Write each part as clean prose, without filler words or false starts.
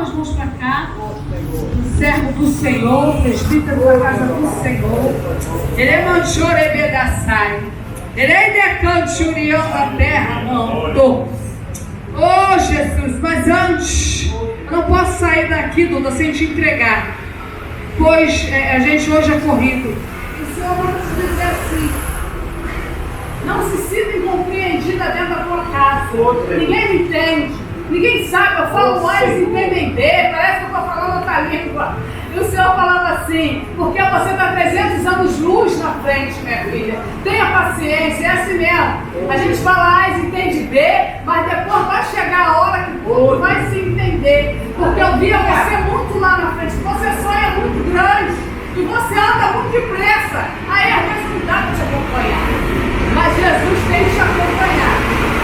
as mãos para cá. O servo do Senhor, o presbítero da casa do Senhor. Ele é manchorebedaçai. Ele é decanturião da terra, não. Oh, Jesus, mas antes, eu não posso sair daqui, Duda, sem te entregar. Pois a gente hoje é corrido. O Senhor vai nos dizer assim: não se sinta incompreendida dentro da tua casa. Ninguém me entende, ninguém sabe. Eu falo A, eles entendem B. Parece que eu estou falando outra língua. E o Senhor falava assim: porque você está 300 anos luz na frente, minha filha. Tenha paciência, é assim mesmo. A gente fala A, eles entendem B, mas depois vai chegar a hora que tudo vai se entender. Porque eu via você muito lá na frente. Você sonha muito grande e você anda muito depressa. Aí às vezes não dá para te acompanhar. Mas Jesus tem que te acompanhar.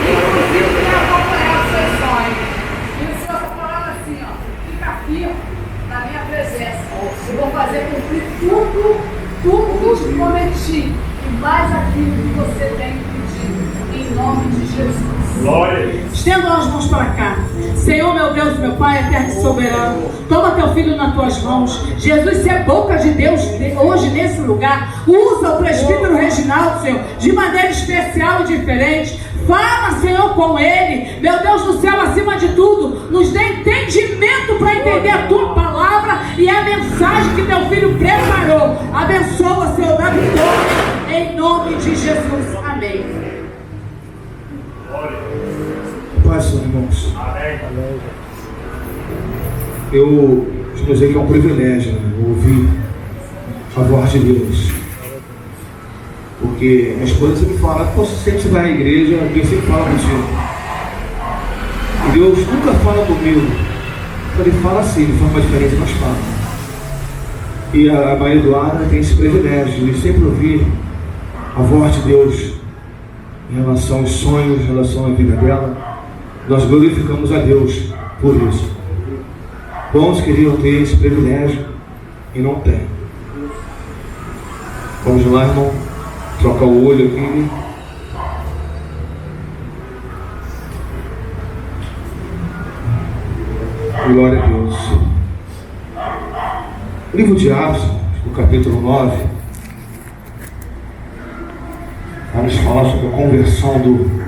Inclusive tem acompanhado os seus sonhos. E o Senhor está falando assim, ó: fica firme na minha presença. Eu vou fazer cumprir tudo que te prometi. E mais aquilo que você tem pedido. Em nome de Jesus. Glória. Estenda as mãos para cá. Senhor, meu Deus, meu Pai, eterno e soberano, toma teu filho nas tuas mãos. Jesus, se é boca de Deus hoje nesse lugar, usa o presbítero Reginaldo, Senhor, de maneira especial e diferente. Fala, Senhor, com ele. Meu Deus do céu, acima de tudo, nos dê entendimento para entender a tua palavra e a mensagem que teu filho preparou. Abençoa, Senhor, da vitória, em nome de Jesus. Amém. Paz, irmãos. Amém. Eu dizer que é um privilégio, né, ouvir a voz de Deus. Porque minha esposa sempre fala: você sempre vai à igreja, Deus sempre fala contigo. E Deus nunca fala comigo. Ele fala assim, de forma diferente, mas fala. E a Maria Eduarda tem esse privilégio de sempre ouvir a voz de Deus em relação aos sonhos, em relação à vida dela. Nós glorificamos a Deus por isso. Bons queriam ter esse privilégio e não tem. Vamos lá, irmão, trocar o olho aqui. Glória a Deus. O livro de Atos, no capítulo 9, vai nos falar sobre a conversão do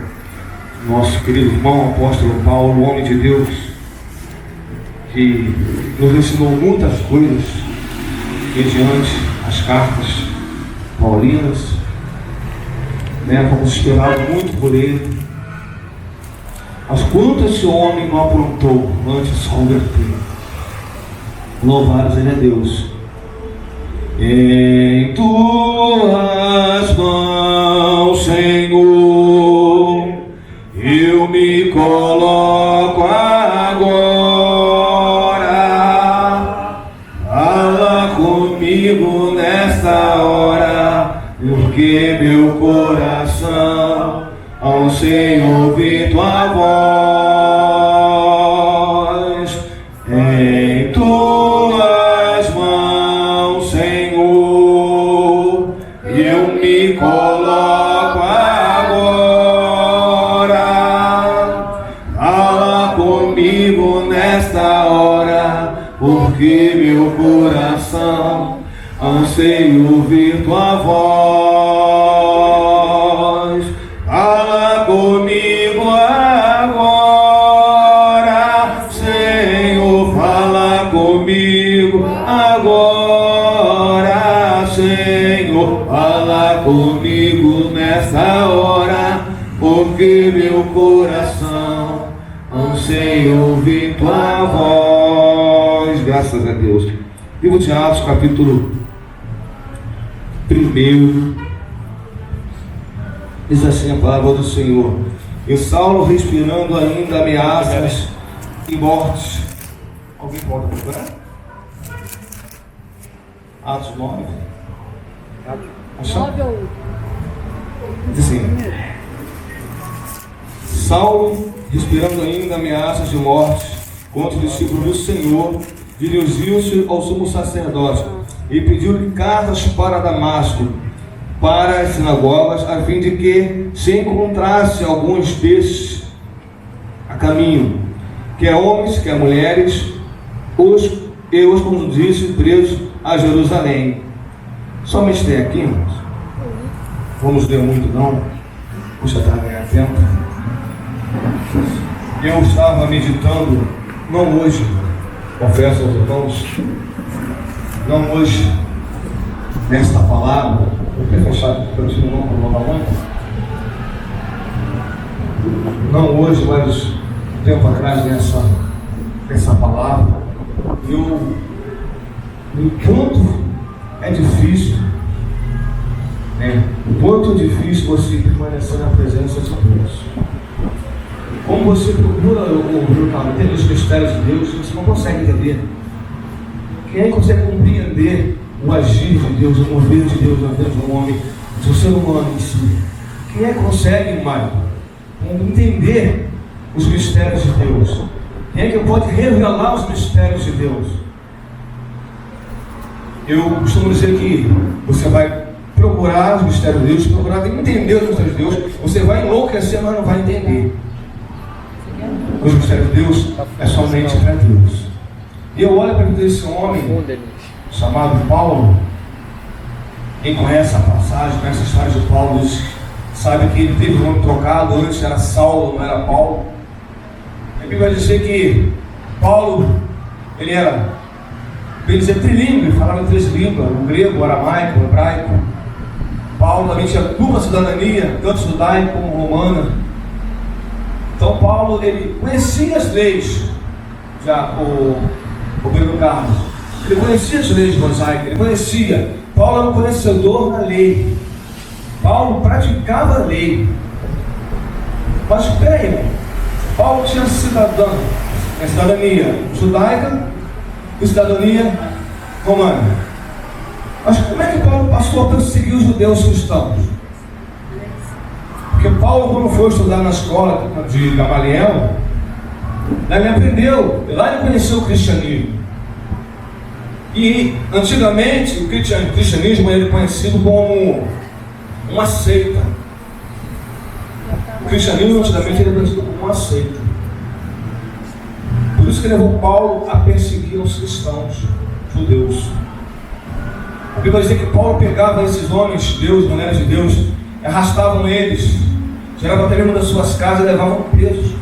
nosso querido irmão apóstolo Paulo, homem de Deus, que nos ensinou muitas coisas mediante as cartas paulinas, né? Fomos esperados muito por ele. Mas quanto esse homem não aprontou antes de se converter? Louvados ele é Deus. Em tuas mãos, Senhor, eu me coloco agora. Fala comigo nesta hora, porque meu coração anseia ouvir tua voz. Em tuas mãos, Senhor, eu me coloco agora. Fala comigo nesta hora, porque meu coração anseia ouvir tua voz. Fala comigo agora, Senhor, fala comigo agora, Senhor, fala comigo nessa hora, porque meu coração anseia ouvir tua voz. Graças a Deus. Livro de Atos, capítulo 1. Diz assim a palavra do Senhor: e Saulo, respirando ainda ameaças e mortes. Alguém pode procurar? Atos 9. Achou? Diz assim: Saulo, respirando ainda ameaças de morte contra o discípulo do Senhor, dirigiu-se ao sumo sacerdote e pediu-lhe cartas para Damasco, para as sinagogas, a fim de que se encontrasse alguns destes a caminho, quer homens, quer mulheres, os conduzisse presos a Jerusalém. Somente até aqui, irmãos. Vamos ler muito não, puxa, para ganhar tempo. Eu estava meditando, não hoje, confesso aos irmãos, não hoje, nesta palavra, eu quero fechar para o não prolongar muito. Não hoje, mas um tempo atrás nessa palavra, o quanto é difícil, né? O quanto é difícil você permanecer na presença de Deus. Como você procura entender os mistérios de Deus, você não consegue entender. Quem é que consegue compreender o agir de Deus, o mover de Deus na vida do homem, do ser humano em si? Quem é que consegue, mais entender os mistérios de Deus? Quem é que pode revelar os mistérios de Deus? Eu costumo dizer que você vai procurar os mistérios de Deus, procurar entender os mistérios de Deus, você vai enlouquecer, mas não vai entender. Os mistérios de Deus é somente para Deus. E eu olho para a vida desse homem chamado Paulo. Quem conhece a passagem, conhece a história de Paulo, sabe que ele teve o nome trocado, antes era Saulo, não era Paulo. A Bíblia vai dizer que Paulo, ele era, bem dizer, trilingue, falava 3 línguas, o grego, o aramaico, o hebraico. Paulo também tinha dupla cidadania, tanto judaica como romana. Então Paulo, ele conhecia as leis, já o Pedro Carlos, ele conhecia as leis mosaicas, ele conhecia. Paulo era um conhecedor da lei. Paulo praticava a lei. Mas espera aí, Paulo tinha cidadania judaica e cidadania romana. Mas como é que Paulo passou a perseguir os judeus cristãos? Porque Paulo, quando foi estudar na escola de Gamaliel, lá ele aprendeu, lá ele conheceu o cristianismo. E antigamente o cristianismo era conhecido como uma seita. O cristianismo antigamente era conhecido como uma seita. Por isso que levou Paulo a perseguir os cristãos judeus. A Bíblia vai dizer que Paulo pegava esses homens de Deus, mulheres de Deus, arrastavam eles, tiravam até mesmo das suas casas e levavam presos.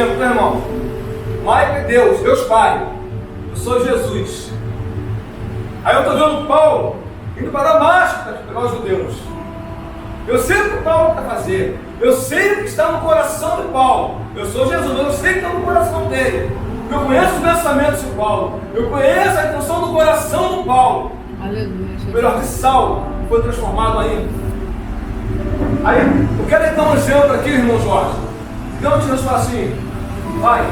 exemplo, meu irmão. Maico é Deus, Deus Pai. Eu sou Jesus. Aí eu estou vendo Paulo indo para Damasco para pegar os judeus. Eu sei o que Paulo quer fazer. Eu sei o que está no coração de Paulo. Eu sou Jesus, eu sei o que está no coração dele. Eu conheço os pensamentos de Paulo. Eu conheço a intenção do coração de Paulo. Aleluia. O melhor de Saulo foi transformado aí. Aí, eu quero dar um exemplo aqui, irmão Jorge. Então, Jesus fala assim: Pai,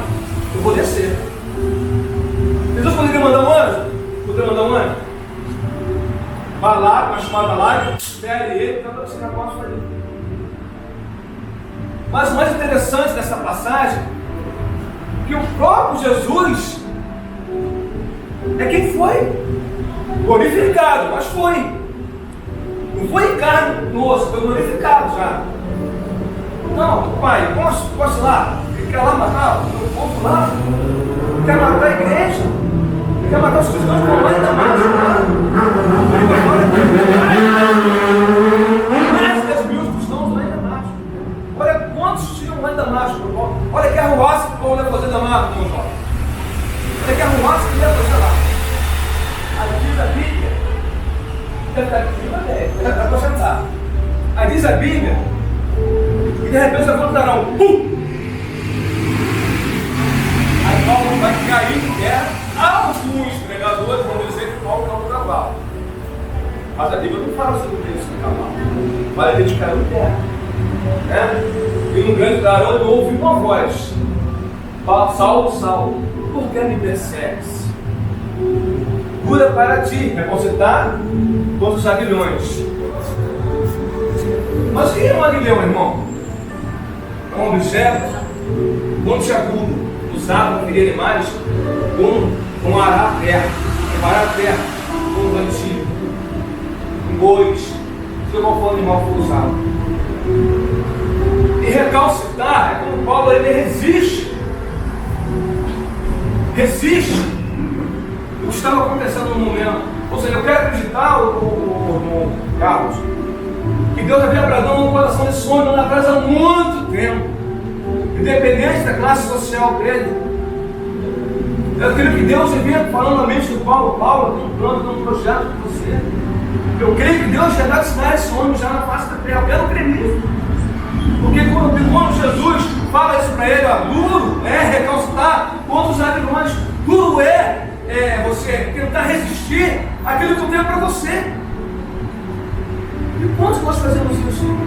eu vou descer. Jesus poderia mandar um anjo? Poderia mandar um anjo? Vai lá, com a chamada lá, espere ele, então você já pode fazer. Mas o mais interessante dessa passagem é que o próprio Jesus é quem foi glorificado, mas foi. Não foi em carne no osso, foi glorificado já. Não, pai, posso ir lá? Ele quer lá matar o povo lá? Ele quer matar a igreja? Ele quer matar os cristãos que estão lá em Damasco? Mais de 10 mil cristãos lá em Damasco. Olha quantos tinham lá em Damasco. Olha que arruaça que o Paulo ia fazer em Damasco, meu jovem. Olha que arruaça que ele ia fazer lá. Aí diz a Bíblia. Dá para sentar. Aí diz a Bíblia e de repente levantará um pum. Aí Paulo vai cair em terra. Alguns pregadores vão dizer que Paulo caiu no cavalo. Mas a Bíblia não fala sobre isso no cavalo. Vai dizer que caiu em terra. E um grande garoto ouve uma voz: Saulo, Saulo, por que me persegues? Cura para ti, reconsitar contra os aguilhões. Mas o que é um aguilhão, irmão? É um objeto pontiagudo, usado para ferir animais com arar a terra, preparar a terra, com um plantio, com bois, seja qual for o animal que for usado. E recalcitar é como Paulo ele resiste o que estava acontecendo no momento. Ou seja, eu quero acreditar, o Carlos, que Deus havia bradado no coração desse homem lá atrás há muito tempo, independente da classe social dele. Eu creio que Deus vinha falando na mente do Paulo: Paulo, eu tenho um plano, eu tenho um projeto com você. Eu creio que Deus já vai ensinar esse homem já na face da terra. Eu quero crer nisso. Porque quando Jesus fala isso para ele, duro é recalcitar contra os aguilhões, duro é você tentar resistir àquilo que eu tenho para você. E quantos nós fazemos isso?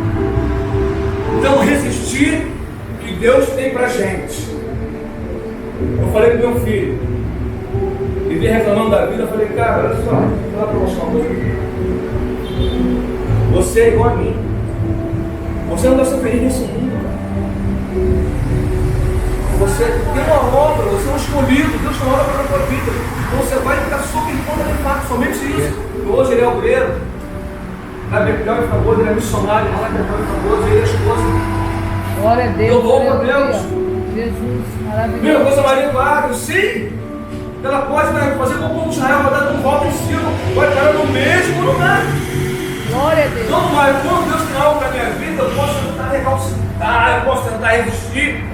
Então, resistir o que Deus tem para a gente. Eu falei para meu filho, ele veio reclamando da vida. Eu falei: cara, olha só, vou falar para você uma coisa. Você é igual a mim. Você não vai ser feliz nesse mundo, cara. Você tem uma obra, você é um escolhido, Deus tem uma obra para a tua vida. Então você vai ficar super em conta de fato, somente isso. Hoje ele é obreiro, na Betel e Famoso, ele é missionário, lá na Betel e Famoso, ele é esposa. Glória a Deus. Eu louvo a Deus. Jesus, maravilhoso. Meu, Rosa Maria Eduardo, sim, ela pode fazer com o povo de Israel, vai dar um volta em cima, vai estar no mesmo lugar. Glória a Deus. Não, mas quando Deus tem algo para a minha vida, eu posso tentar recalcitar, eu posso tentar resistir,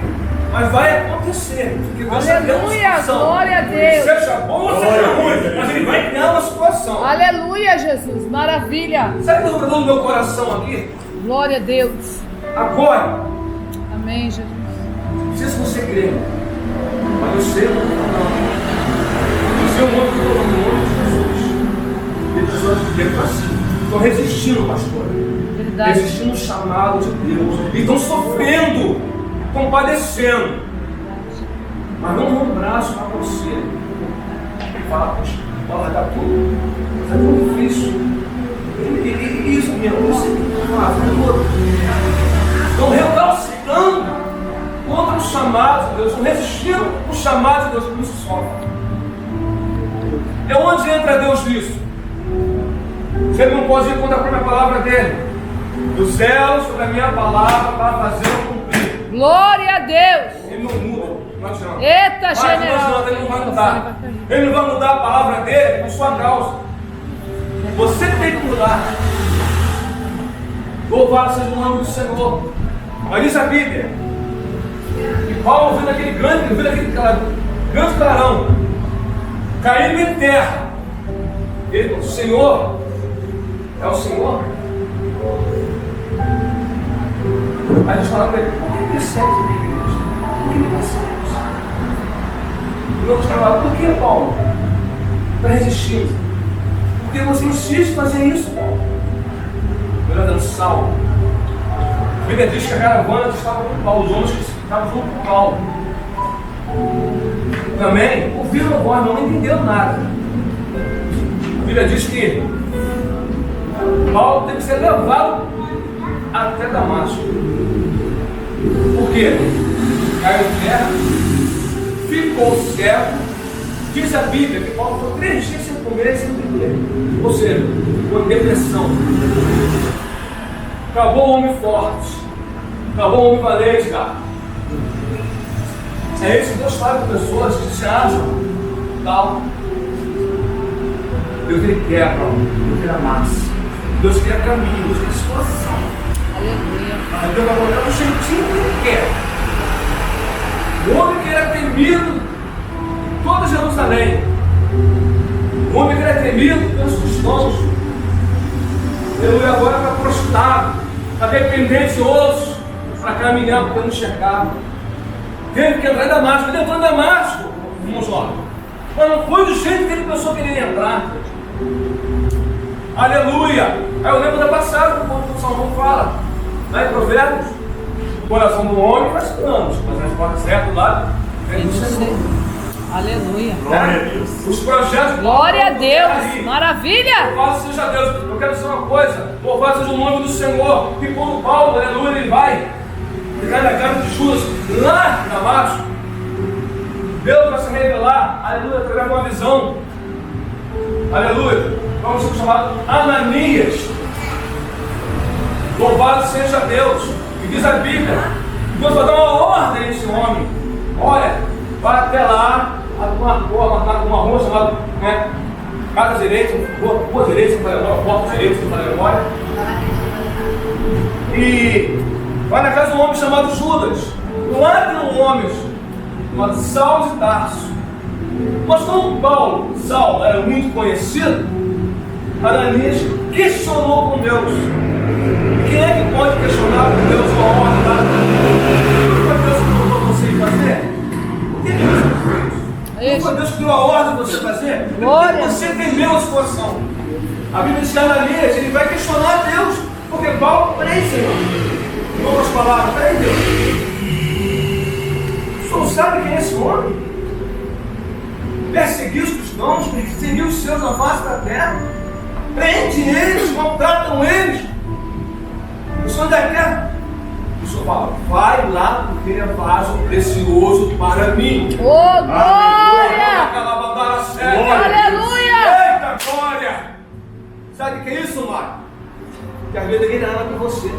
mas vai acontecer. Porque Deus Aleluia, glória a Deus. Seja bom ou seja ruim, mas Ele vai criar uma situação. Aleluia, Jesus, maravilha. Sabe o que eu estou no meu coração aqui? Glória a Deus. Agora, Amém, Jesus. não sei se você crê, mas eu sei o que eu estou falando. Eu sei o nome que eu estou falando, o nome de Jesus. Ele está assim. Estão resistindo, pastor. Verdade. Resistindo ao chamado de Deus. E estão sofrendo, compadecendo. Mas não dão um braço para você. E fala: poxa, vai largar tudo. Mas é tão difícil. Isso mesmo, isso estão recalcitrando contra o chamado de Deus. Estão resistindo ao chamado de Deus. Por isso sofrem. É onde entra Deus nisso. Você não pode ir contra a própria palavra dele. Do zelo sobre a minha palavra para fazê-la cumprir. Glória a Deus. Ele não muda, não adianta. Eita, general. Ele não vai mudar. Ele não vai mudar a palavra dele por sua causa. Você tem que mudar. Louvado seja o nome do Senhor. Mas diz a Bíblia que Paulo viu aquele grande clarão caindo em terra. Ele falou: Senhor, é o Senhor? Aí eles falaram para ele: por que persegue a minha igreja? Por que me persegue? E outros falaram: por que, Paulo? Para resistir. Porque você insiste em fazer isso, Paulo. Melhor dando salvo. A Bíblia diz que a caravana estava com Paulo, os homens que estavam junto com Paulo também ouviram a voz, não entenderam nada. A Bíblia diz que Paulo teve que ser levado até Damasco. Por quê? Caiu em terra, ficou cego. Diz a Bíblia que Paulo ficou 3 dias sem comer e sem beber. Ou seja, com depressão. Acabou o homem forte. Acabou o homem valente, cara. É isso que Deus faz com pessoas que se acham tal. Deus ele quer, Deus quer massa. Deus quer caminho, Deus quer situação. Aleluia. Mas Deus vai colocar do jeitinho que ele quer. O homem que era temido em toda Jerusalém. O homem que era temido pelos cristãos. Aleluia, agora está prostrado, está dependente de outros para caminhar porque não enxergava. Teve que entrar em Damasco. Ele entrou em Damasco, irmãos, ó. Mas não foi do jeito que ele pensou que ele ia entrar. Aleluia! Aí eu lembro da passagem, quando o Salomão fala, lá em Provérbios: o coração do homem faz planos, mas a resposta certa do lado vem do Senhor. Aleluia. Glória a Deus. Os projetos. Glória a Deus. Maravilha. Louvado seja Deus. Eu quero dizer uma coisa: louvado seja o nome do Senhor. E quando Paulo, aleluia, ele vai na casa de Judas, lá em Damasco, Deus vai se revelar, aleluia, através de uma visão, aleluia, vamos ser chamados Ananias. Louvado seja Deus. E diz a Bíblia: Deus vai dar uma ordem a esse homem: olha, vai até lá, uma rua chamada, né, Casa Direita, Rua Direita, Porta Direita, se não falei memória. E vai na casa de um homem chamado Judas. Lá tem um homem chamado Saulo de Tarso. Mas como Saulo era muito conhecido, Ananias questionou com Deus. Quem é que pode questionar com Deus uma ordem dada? O que Deus mandou você fazer? O que Deus fez? Não foi Deus que deu a ordem para você fazer? Porque você temeu a situação. A Bíblia diz que Ananias ele vai questionar a Deus. Porque Paulo, peraí, Senhor. Em outras palavras, peraí, Deus. O Senhor sabe quem é esse homem? Perseguiu os cristãos, perseguiu os seus na face da terra. Prende eles, maltratam eles. O Senhor ainda quer. O Senhor fala: vai lá, porque ele é vaso precioso para mim. Oh, glória! Aleluia! Eita glória! Sabe o que é isso, Mário? Que às vezes ninguém tem nada com você.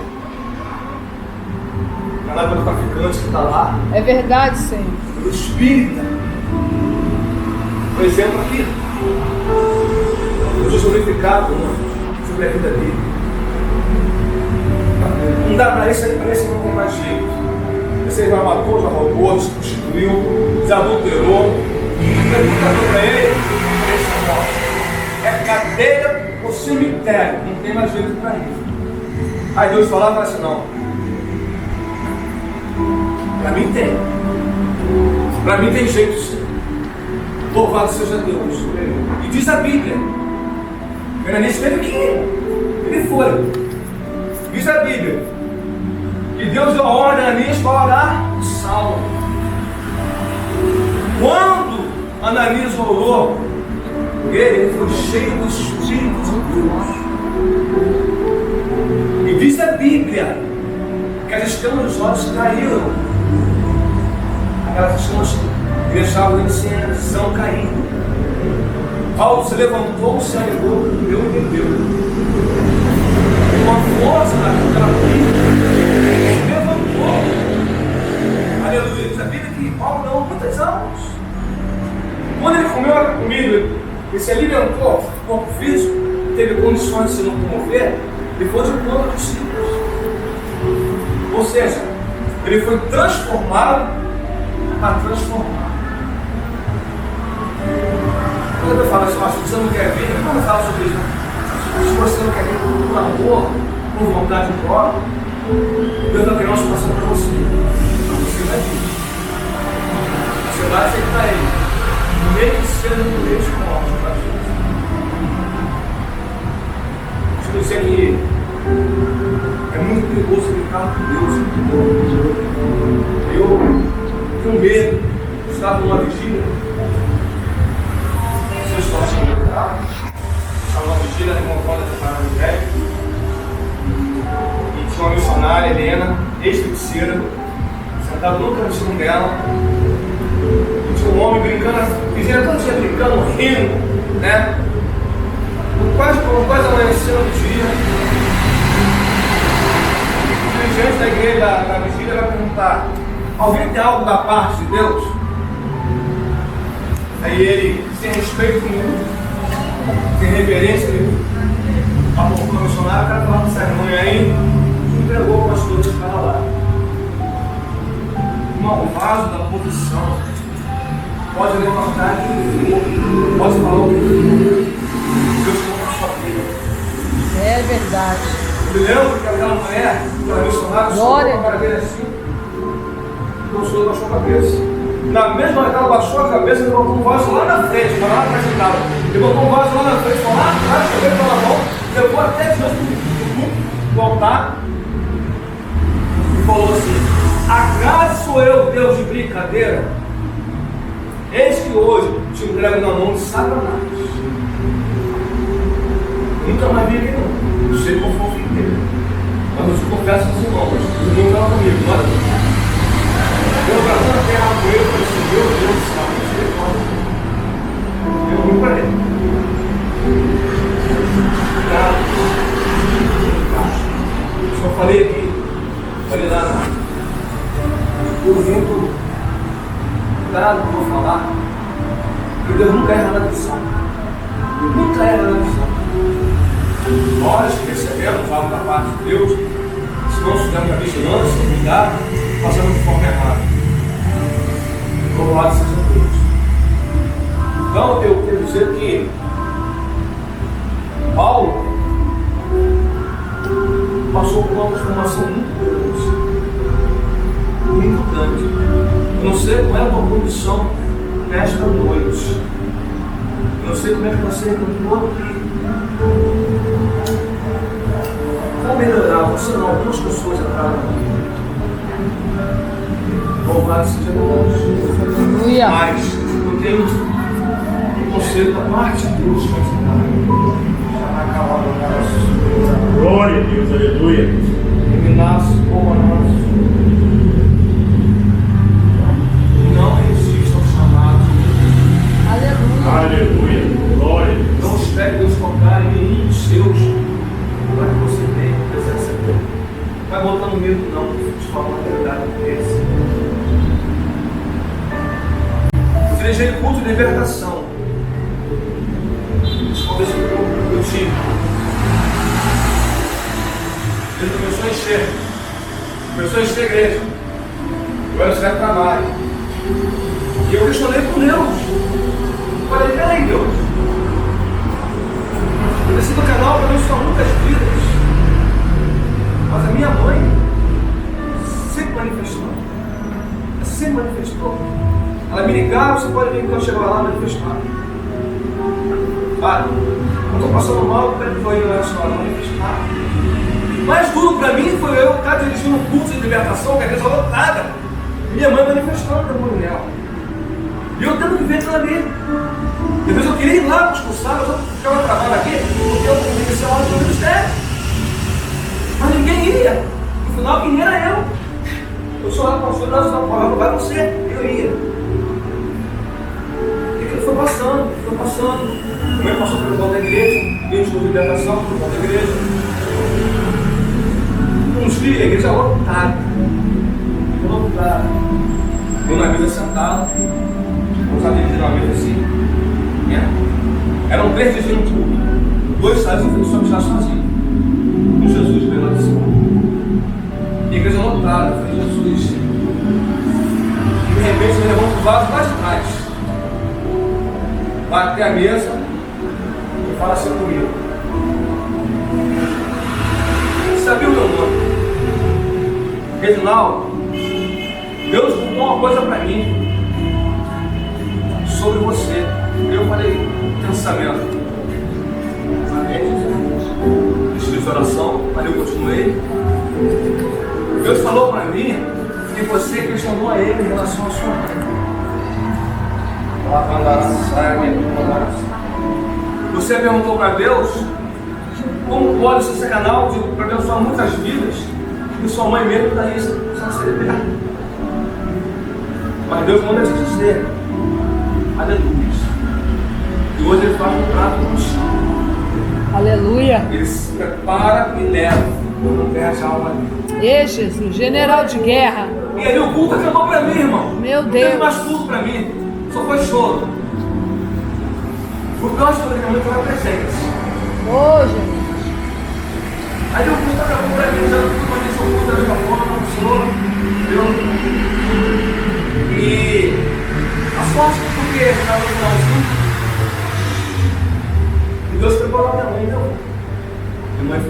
Não é nada pelo traficante que está lá. É verdade, Senhor. Pelo espírita. Por exemplo, aqui. Jesus glorificado sobre a vida dele. Não dá para isso, parece que não tem mais jeito. Você já matou, já roubou, se prostituiu, desadulterou. Pergunta para ele: é cadeia ou cemitério? Não tem mais jeito para isso. Aí Deus falava assim: não. Para mim tem. Para mim tem jeito sim. Louvado seja Deus. E diz a Bíblia: o Ananias teve que ir. Ele foi. Diz a Bíblia que Deus deu a ordem a Ananias para orar por Saulo. Quando Ananias orou, ele foi cheio do Espírito de Deus. E diz a Bíblia que as escamas dos olhos caíram. Aquelas escamas que deixavam ele sem a visão caindo. Paulo se levantou, se alegrou, deu e bebeu. Uma força naquela vida, se levantou. Aleluia. Diz a Bíblia que Paulo deu muitas almas. Quando ele comeu a comida, ele se alimentou, o corpo físico, teve condições de se locomover, ele foi de plano dos ciclos. Ou seja, ele foi transformado a transformar. Quando eu falo assim, se você não quer vir, como eu falo sobre isso? Se você não quer vir com amor, com vontade própria, Deus vai criar uma situação para você. Você vai vir. Você vai aceitar Ele. Mesmo que seja no meio de morte, vai vir. Deixa eu dizer que é muito perigoso brincar com Deus. Eu tenho medo de estar numa vigília. Vocês estão achando que estava numa vigília de uma roda de parada velho. E tinha uma missionária, Helena, ex-feiticeira, sentada no cantinho dela. E tinha um homem brincando, vigília todo dia brincando, rindo, né? Quase amanhecendo o dia. O dirigente da igreja, da vigília, vai perguntar: alguém tem algo da parte de Deus? Aí ele, sem respeito nenhum, sem reverência nenhuma, apontou o missionário, o cara falava dessa irmã aí, entregou o pastor que estava lá. O vaso da posição pode levantar aqui, pode falar o que Deus colocou na sua vida. É verdade. Eu me lembro que aquela mulher, aquela missionária, Glória. a cara dele assim, o pastor baixou a cabeça. Na mesma hora que ela baixou a cabeça, ele botou um vaso lá na frente, para lá atrás de casa. Ele botou um vaso lá na frente, foi lá atrás, pegou ele pela mão, levou até diante do altar e falou assim: acaso sou eu Deus de brincadeira? Eis que hoje te entrego na mão de Satanás. Nunca mais vi ele não. Não sei qual foi o fim dele. Mas eu te confesso aos irmãos, o irmão estava comigo, não era? Eu gravando a terra com ele, eu falei assim: meu Deus do céu, misericórdia. Eu fui para ele. Eu só falei aqui, falei lá, ouvindo, cuidado que eu vou falar, porque Deus nunca erra na missão. Nunca erra na missão. Nós que recebemos algo da parte de Deus, se não estivermos a vigilância, cuidado, fazemos de forma errada. Louvado seja Deus. Então eu quero dizer que Paulo passou por uma transformação muito grande. Eu não sei qual é a tua condição nesta noite. Eu não sei como é que você encontrou aqui. Como melhorar? Você não, algumas pessoas entraram aqui. Louvado seja Deus. Aleluia. Mas eu tenho um conselho da parte de Deus para ensinar. Glória a Deus, aleluia. Ele nasce como a nós. Não resista ao chamado. Aleluia. Aleluia. Glória a Deus. Não espere Deus tocar em nenhum dos seus para que você tenha presença dele. Não vai botando medo, não, de falar uma verdade desse. Dirigei culto de libertação. Talvez eu tive. Ele começou a encher. Começou a encher a igreja. Eu era certo trabalho. E eu questionei com Deus. Eu falei: peraí, Deus. Eu desci do canal para abençoar muitas vidas. Mas a minha mãe sempre manifestou. Ela sempre manifestou. Ela me ligava, você pode vir que eu chegava lá manifestar. Sabe? Eu estou passando mal, eu quero que eu ia senhora manifestar. Mais duro para mim foi eu estar dirigindo um curso de libertação, que a igreja lotada. Minha mãe manifestando o demônio nela. E eu tendo que ver aquilo ali. Depois eu queria ir lá para expulsar, eu ficava travado aqui, porque eu queria ser uma hora do ministério. Mas ninguém ia. No final, quem era eu? Eu sou lá, pastor, nós não falamos, vai você. Eu ia. E aquilo foi passando. Também passou pelo volta da igreja, veio de libertação pelo volta da igreja. Uns dias, a igreja lotada. Eu na mesa sentado, os amigos na mesa assim. Eram 3 dias no culto. 2 saíram e só estar sozinho. Com Jesus veio lá de cima. E a igreja lotada. Eu falei: Jesus, repente ele levanta o vaso lá de trás, vai até a mesa e fala assim comigo: sabia o meu nome? Reginaldo, Deus contou uma coisa para mim sobre você. Eu falei: pensamento. Fiz oração, mas eu continuei. Deus falou para mim que você questionou a ele em relação à sua mãe. Você perguntou para Deus como pode ser canal para abençoar muitas vidas e sua mãe mesmo está aí precisando ser liberta. Mas Deus manda te dizer: aleluia. E hoje ele faz um prato no chão. Aleluia. Ele se prepara e leva. Não perde a alma dele. Ei, Jesus, general de guerra. E ali o culto acabou para mim, irmão. Meu Não Deus. teve mais tudo para mim. Só foi choro. Porque eu acho que eu realmente era presente. Ô, Jesus. Aí o culto acabou para mim. Já não fui mais o culto da mesma forma, o Senhor. E a sorte porque estava no finalzinho. E Deus preparou a minha mãe, então. Minha mãe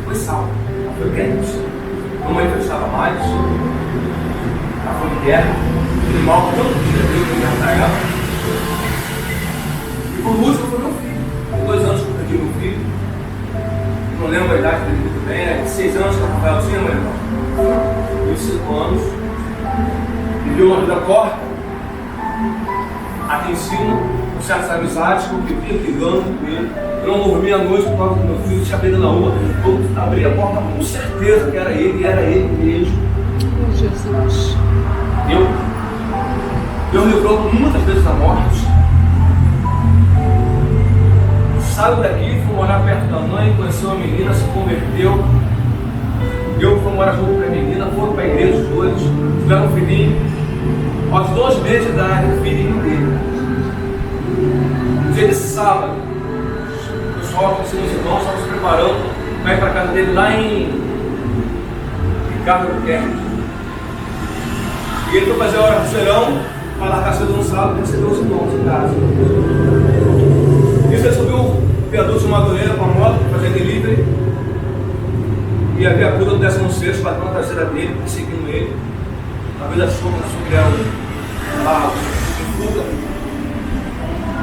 foi salva. Ela foi crente. Minha mãe estava mais. Ela foi em guerra. Aquele mal tanto que Deus me matar ela. E por último foi meu filho. Com 2 anos que eu perdi meu filho. Não lembro a idade dele muito bem. Né? 6 anos que o Rafael tinha, meu irmão. 5 anos. Viveu uma vida corta. Aqui em cima. Certas amizades que eu vivia brigando com ele. Eu não dormia à noite por causa do meu filho, tinha briga na rua. Eu abri a porta com certeza que era ele, e era ele mesmo. Oh, Jesus. Deus me livrou muitas vezes da morte. Saio daqui, fui morar perto da mãe, conheceu uma menina, se converteu. Eu fui morar junto com a menina, foram para a igreja os dois, tiveram um filhinho. Aos 2 meses de idade, o filhinho dele. No dia desse sábado, o pessoal com os irmãos estavam se preparando para ir para a casa dele lá em Ricardo Albuquerque. E ele foi fazer a hora do serão para largar cedo no sábado e receber os irmãos em casa. Isso ele subiu o viaduto de Madureira com a moto para fazer delivery. E a viatura do 16º bateu na traseira dele, perseguindo ele. A vida chuva sobre ela, lá, em fuga.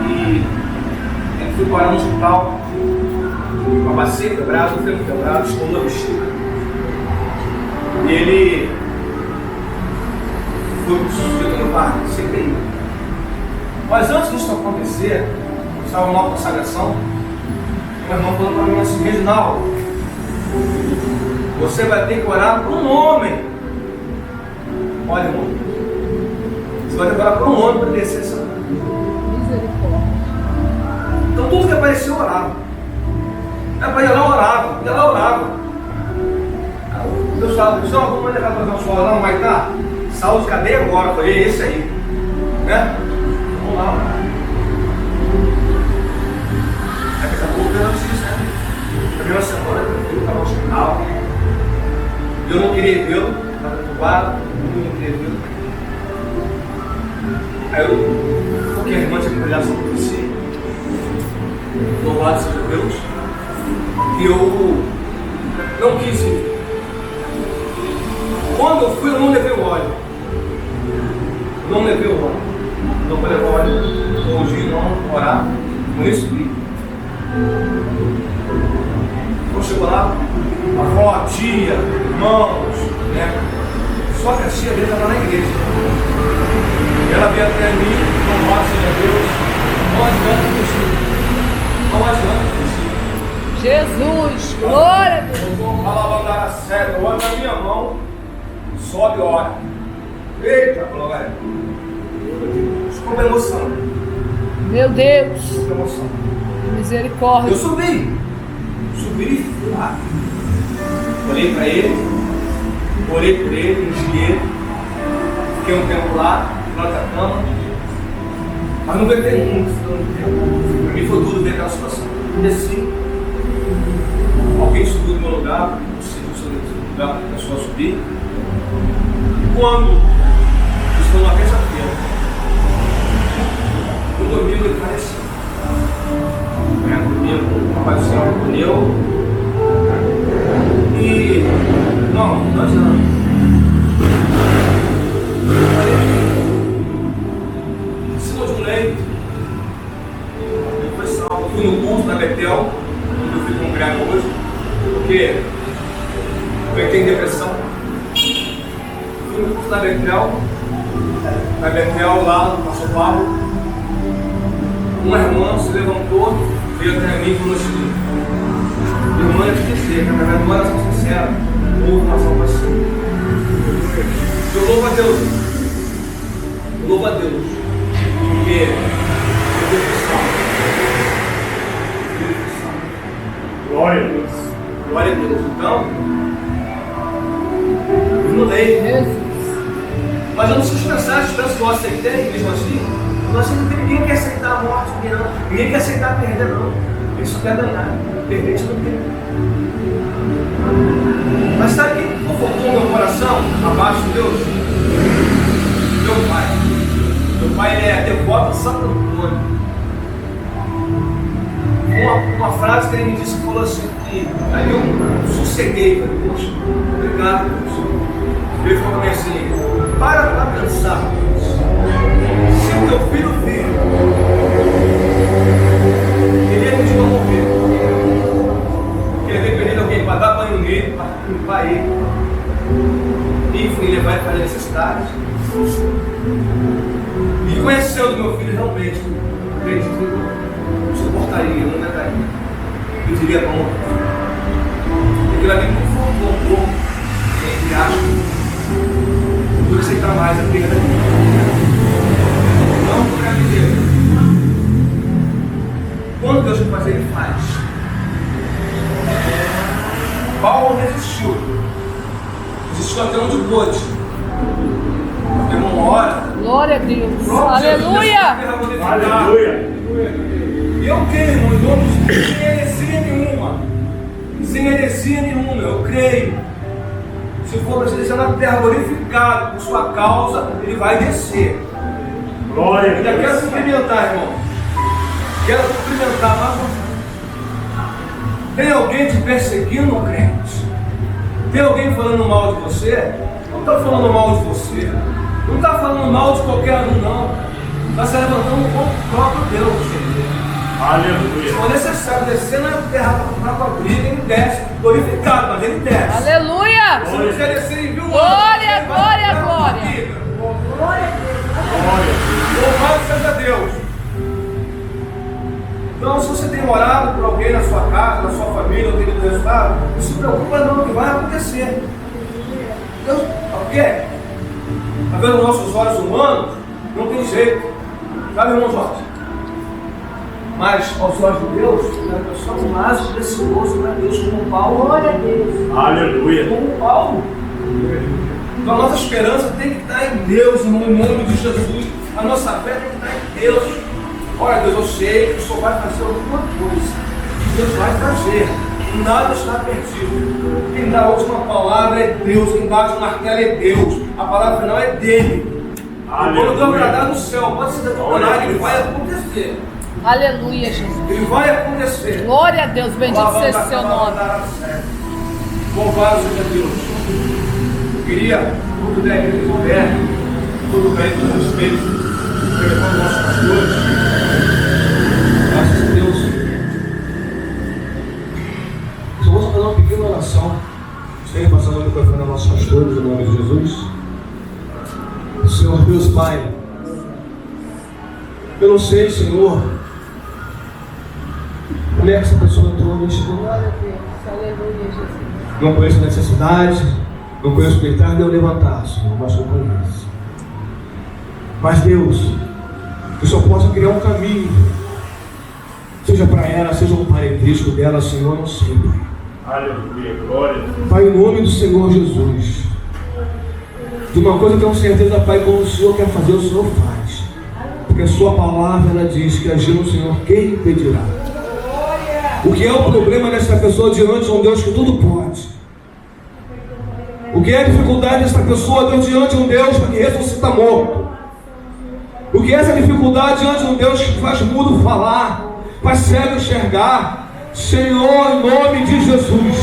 E ele foi parar no hospital com a bacia quebrada, o fêmur quebrado, escondendo a bexiga. E ele foi substituído no parque, sem ter. Mas antes disso acontecer, eu estava numa consagração, meu irmão falou para mim assim: Reginaldo, você vai ter que orar por um homem. Olha, irmão, você vai ter que orar por um homem para descer essa. Então tudo que apareceu orava. Era para ir lá, orava. Ia lá, orava. Deus falava: não, vamos levar para fazer uma escola lá no Maitá. Saúde, cadê agora? Eu falei: esse aí. Né? Vamos lá. Aí daqui a pouco veio a notícia, né? Na primeira semana, ele estava no hospital. Eu não queria vê-lo, estava preocupado, não queria vê-lo. Aí eu, porque a irmã tinha que olhar sobre você. Louvado seja Deus. E eu não quis ir. Quando eu fui, eu não levei o óleo. Não levei o óleo. Não vou levar o óleo. Hoje não orar. Com isso, quando chegou lá, a avó, a tia, irmãos, né? Só que a tia dele estava na igreja. Ela veio até mim, louvado seja Deus. Não adianta fugir. Não adianta fugir. Jesus, glória a Deus. Eu vou alavancar a sério, olha na minha mão, sobe e ora. Eita, glória. Ficou uma emoção. Meu Deus. Ficou uma emoção. Misericórdia. Eu subi e fui lá. Olhei para ele, orei por ele, ungi ele. Fiquei um tempo lá, na cama. Mas não aguentei muito, ficou muito tempo. Para mim foi duro ver aquela situação. Desci. Alguém subiu no meu lugar, decidiu subir no lugar para a pessoa subir. E quando foi uma terça-feira. No domingo ele faleceu. Domingo, o Papai do Céu recolheu. E. Não, 2 anos. Em cima de um leito. Ele foi salvo. Fui no culto da Betel, onde eu fui congregar hoje, porque eu tenho depressão. Fui no culto da Betel, lá no Pastor Paulo. Uma irmã se levantou, veio até mim e falou assim: irmã, eu te dizer que através de uma oração sincera, houve uma salvação. Eu louvo a Deus. Eu louvo a Deus. Porque eu fui salvo. Glória a Deus. Glória a Deus. Então, eu não leio. Mas eu não sou dispensado, dispenso que eu aceitei, mesmo assim. Ninguém quer aceitar a morte, ninguém quer aceitar perder, não. Ele só quer ganhar. Perder, isso não quer. Mas sabe quem confortou meu coração abaixo de Deus? Meu pai. Meu pai, ele é devoto a Santo Antônio. Uma frase que ele me disse, falou assim, que aí eu sosseguei, falei, poxa, obrigado, Deus. Ele falou para mim assim: para pensar, se o teu filho vive, ele ia pedir para morrer, porque ele dependendo de alguém para dar banho nele, para limpar ele, enfim, levar ele para necessidades. E conhecendo meu filho realmente, acredito que eu suportaria, não negaria, eu diria para morrer. Aquilo ali me confortou um pouco, entre aspas. Por aceitar mais a perda da vida. Não por dizer. Quando Deus vai fazer, Ele faz. Paulo resistiu. Resistiu até onde pôde. Porque uma hora. Glória a Deus. Pronto, Aleluia. Aleluia. E eu creio, irmão, sem heresia nenhuma. Sem heresia nenhuma, eu creio. Se for para descer na terra glorificado por sua causa, ele vai descer. Glória a Ainda quero Deus. cumprimentar, irmão. Quero cumprimentar mais uma vez. Tem alguém te perseguindo, crente? Tem alguém falando mal de você? Não está falando mal de você. Não está falando mal de qualquer um, não. Está se levantando contra o próprio Deus. Se Aleluia. for necessário descer na terra para a briga, ele desce. Glorificado, mas ele desce. Aleluia. Se não quiser descer em 1000 anos, Glória, ele vai glória, para a glória. briga. Glória. Louvado seja Deus. Então, se você tem orado por alguém na sua casa, na sua família, ou tem resultado, não se preocupa não, que vai acontecer. Deus, sabe o quê? Está vendo os nossos olhos humanos? Não tem jeito. Sabe, irmão Jorge? Mas aos olhos de Deus, nós somos mais preciosos para Deus, como Paulo. Glória a Deus. Aleluia. Como Paulo. Então a nossa esperança tem que estar em Deus, no nome de Jesus. A nossa fé tem que estar em Deus. Olha, Deus, eu sei que o Senhor vai fazer alguma coisa. Deus vai trazer. Nada está perdido. Quem dá a última palavra é Deus. Quem bate o martelo é Deus. A palavra final é dele. Quando Deus agradar no céu, pode ser determinado, ele vai acontecer. Aleluia, Jesus. Ele vai acontecer. Glória a Deus. Bendito seja o seu nome. Louvado seja Deus. Eu queria, tudo da igreja de Roberto, tudo bem, todo respeito, telefone dos nossos pastores. Graças a Deus. Só vou fazer uma pequena oração. Estou passando o microfone aos nossos pastores, em nome de Jesus. Senhor Deus Pai, eu não sei, Senhor, como é que essa pessoa entrou neste lugar. Glória a Deus. Aleluia, Jesus. Não conheço a necessidade, não conheço o deitar nem o levantar, Senhor, mas eu conheço. Mas Deus, que o Senhor possa criar um caminho, seja para ela, seja um parentesco dela, Senhor, não sei, Pai. Aleluia. Glória. Pai, em nome do Senhor Jesus, de uma coisa que eu tenho certeza, Pai, quando o Senhor quer fazer, o Senhor faz. Porque a sua palavra, ela diz que agindo o Senhor, quem impedirá? O que é o problema dessa pessoa diante de um Deus que tudo pode? O que é a dificuldade dessa pessoa, Deus, diante de um Deus que ressuscita morto? O que é essa dificuldade diante de um Deus que faz mudo falar, faz cego enxergar? Senhor, em nome de Jesus,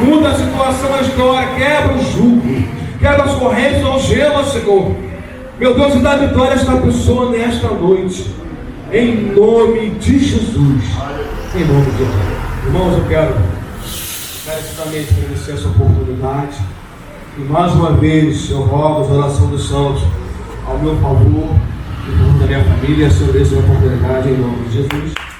muda a situação, a história, quebra o jugo, quebra as correntes, algemas, Senhor. Meu Deus, e dá vitória a esta pessoa nesta noite, em nome de Jesus. Em nome de Jesus. Irmãos, eu quero encarecidamente agradecer essa oportunidade. E mais uma vez eu rogo a oração dos santos ao meu favor e por da minha família, a segurança da oportunidade, em nome de Jesus.